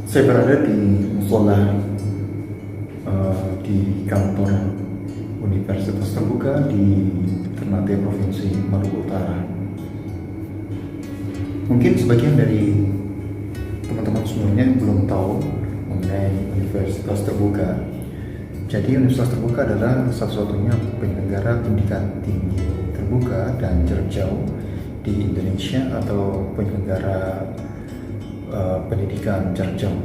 Saya berada di musola di kantor Universitas Terbuka di Ternate Provinsi Maluku Utara. Mungkin sebagian dari teman-teman semuanya belum tahu mengenai Universitas Terbuka. Jadi Universitas Terbuka adalah satu-satunya penyelenggara pendidikan tinggi terbuka dan jarak jauh di Indonesia atau penyelenggara pendidikan jarak jauh.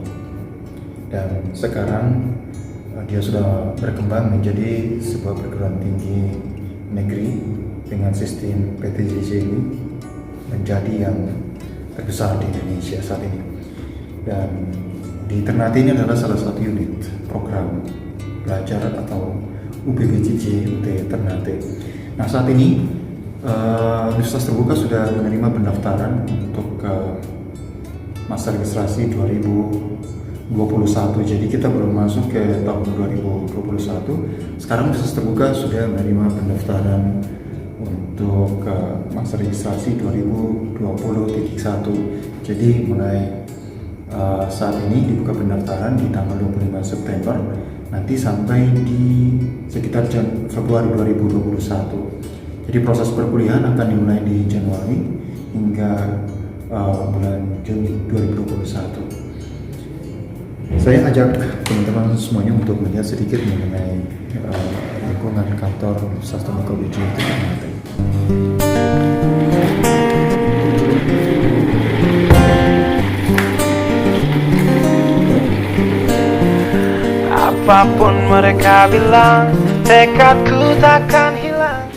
Dan sekarang dia sudah berkembang menjadi sebuah perguruan tinggi negeri dengan sistem PTJJ ini menjadi yang terbesar di Indonesia saat ini. Dan di Ternate ini adalah salah satu unit program belajar atau UPBJJ UT Ternate. Nah, saat ini Universitas Terbuka sudah menerima pendaftaran untuk masa registrasi 2021. Jadi kita belum masuk ke tahun 2021. Sekarang Universitas Terbuka sudah menerima pendaftaran untuk masa registrasi 2020.1. Jadi mulai saat ini dibuka pendaftaran di tanggal 25 September, nanti sampai di sekitar Februari 2021. Jadi proses perkuliahan akan dimulai di Januari hingga bulan Juni 2021. Saya ajak teman-teman semuanya untuk melihat sedikit mengenai lingkungan kantor Universitas Terbuka UJ itu Ternate. Apapun mereka bilang, tekadku takkan hilang.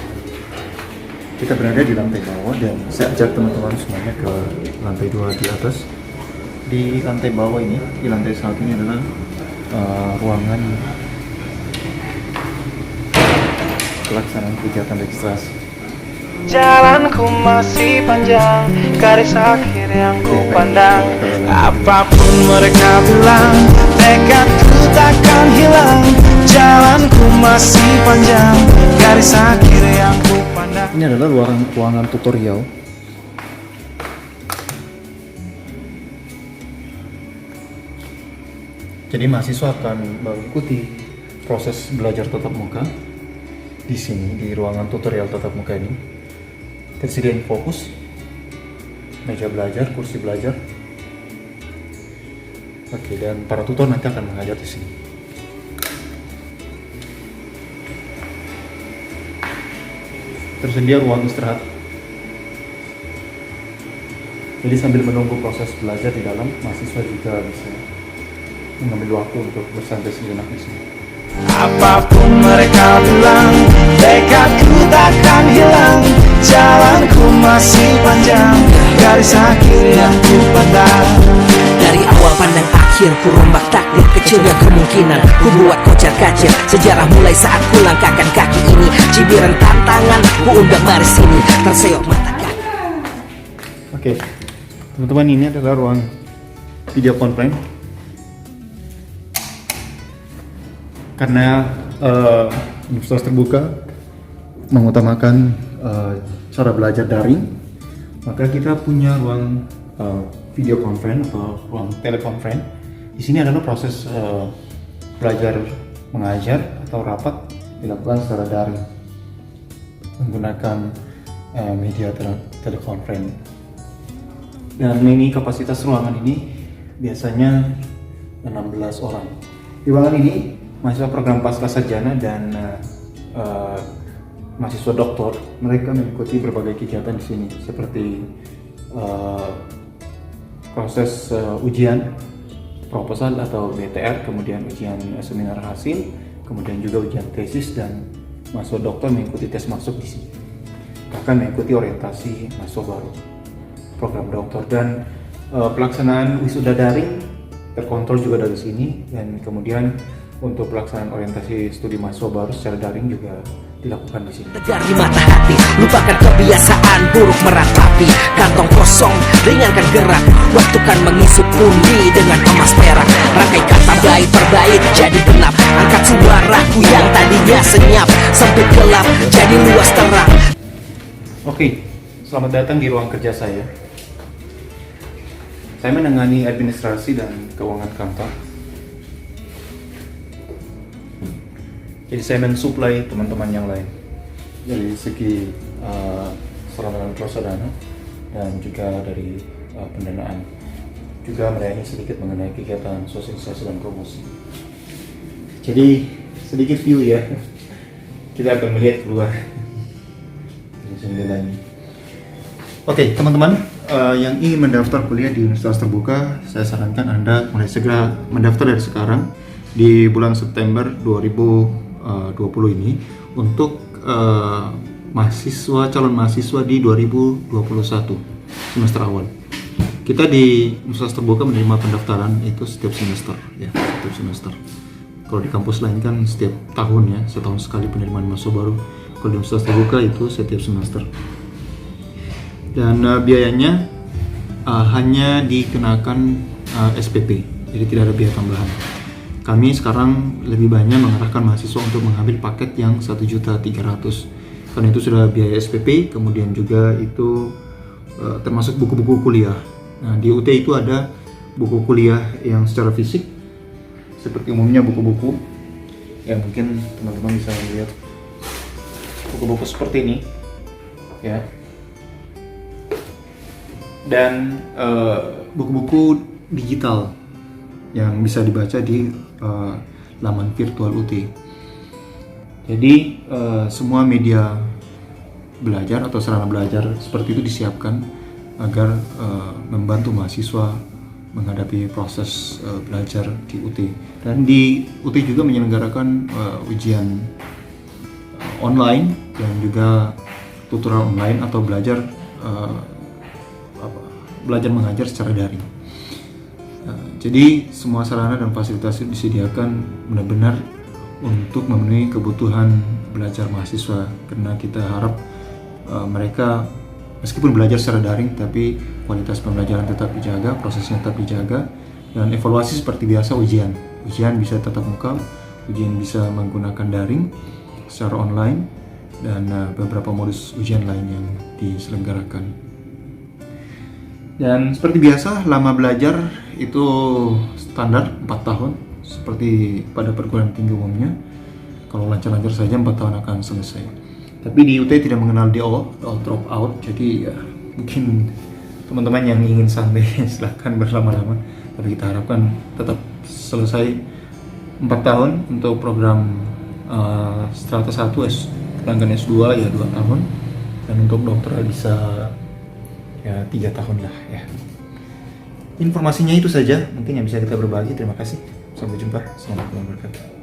Kita berada di lantai bawah dan saya ajak teman-teman semuanya ke lantai 2 di atas. Di lantai bawah ini, di lantai 1 ini adalah ruangan pelaksanaan kegiatan registrasi. Jalanku masih panjang, garis akhir yang ku pandang. Apapun mereka bilang, tekadku takkan hilang. Jalanku masih panjang, garis akhir yang ku pandang. Ini adalah ruangan tutorial. Jadi mahasiswa akan mengikuti proses belajar tatap muka di sini, di ruangan tutorial tatap muka ini. Tersedia fokus, meja belajar, kursi belajar. Oke, dan para tutor nanti akan mengajar di sini. Tersedia ruang istirahat. Jadi sambil menunggu proses belajar di dalam, mahasiswa juga bisa mengambil waktu untuk bersantai sejenak di sini. Apapun mereka bilang, tekadku takkan hilang. Jalanku masih panjang, garis akhir yang ku pandang. Dari awal pandang akhir, ku rombak takdir. Kecilnya kemungkinan, ku buat kocar kacir. Sejarah mulai saat ku langkahkan kaki ini. Cibiran tantangan, ku undang baris ini. Terseok mata kaki. Oke, teman-teman, ini adalah ruang video conference. Karena Universitas Terbuka mengutamakan cara belajar daring, maka kita punya ruang video conference atau ruang teleconference. Di sini adalah proses belajar mengajar atau rapat dilakukan secara daring menggunakan media teleconference. Dan ini kapasitas ruangan ini biasanya 16 orang. Di ruangan ini mahasiswa program pasca sarjana dan mahasiswa doktor, mereka mengikuti berbagai kegiatan di sini seperti proses ujian proposal atau BTR, kemudian ujian seminar hasil, kemudian juga ujian tesis, dan mahasiswa doktor mengikuti tes masuk di sini. Bahkan mengikuti orientasi mahasiswa baru program doktor, dan pelaksanaan wisuda daring terkontrol juga dari sini, dan kemudian untuk pelaksanaan orientasi studi mahasiswa baru secara daring juga dilakukan di sini. Tegar di mata hati, lupakan kebiasaan buruk meratapi. Kantong kosong, ringankan gerak. Waktu kan mengisi pundi dengan emas perak. Rangkai kata baik per bait jadi genap. Angkat suaraku yang tadinya senyap, sempit gelap jadi luas terang. Oke, selamat datang di ruang kerja saya. Saya menangani administrasi dan keuangan kantor. Jadi saya mensuplai teman-teman yang lain dari segi sarana dan prasarana dan juga dari pendanaan. Juga melayani sedikit mengenai kegiatan sosialisasi dan promosi. Jadi sedikit view ya. Kita akan melihat keluar jendela ini. Oke, teman-teman yang ingin mendaftar kuliah di Universitas Terbuka, saya sarankan Anda mulai segera mendaftar dari sekarang di bulan September 2020 ini untuk calon mahasiswa di 2021 semester awal. Kita di Universitas Terbuka menerima pendaftaran itu setiap semester ya, setiap semester. Kalau di kampus lain kan setiap tahun ya, setahun sekali penerimaan mahasiswa baru. Kalau di Universitas Terbuka itu setiap semester. Dan biayanya hanya dikenakan SPP, jadi tidak ada biaya tambahan. Kami sekarang lebih banyak mengarahkan mahasiswa untuk mengambil paket yang 1.300.000, karena itu sudah biaya SPP, kemudian juga itu termasuk buku-buku kuliah. Nah, di UT itu ada buku kuliah yang secara fisik, seperti umumnya buku-buku ya, mungkin teman-teman bisa melihat buku-buku seperti ini ya, dan buku-buku digital yang bisa dibaca di laman virtual UT. Jadi semua media belajar atau sarana belajar seperti itu disiapkan agar membantu mahasiswa menghadapi proses belajar di UT. Dan di UT juga menyelenggarakan ujian online dan juga tutorial online atau belajar mengajar secara daring. Jadi semua sarana dan fasilitas itu disediakan benar-benar untuk memenuhi kebutuhan belajar mahasiswa, karena kita harap mereka meskipun belajar secara daring tapi kualitas pembelajaran tetap dijaga, prosesnya tetap dijaga, dan evaluasi seperti biasa ujian bisa tatap muka, ujian bisa menggunakan daring secara online, dan beberapa modus ujian lain yang diselenggarakan. Dan seperti biasa, lama belajar itu standar 4 tahun seperti pada perguruan tinggi umumnya. Kalau lancar-lancar saja 4 tahun akan selesai. Tapi di UT tidak mengenal DO, drop out. Jadi ya, mungkin teman-teman yang ingin santai silahkan berlama-lama. Tapi kita harapkan tetap selesai 4 tahun untuk program strata 1 sedangkan S2 ya 2 tahun, dan untuk doktoral bisa ya 3 tahun lah ya. Informasinya itu saja mungkin yang bisa kita berbagi. Terima kasih, sampai jumpa. Assalamualaikum warahmatullahi wabarakatuh.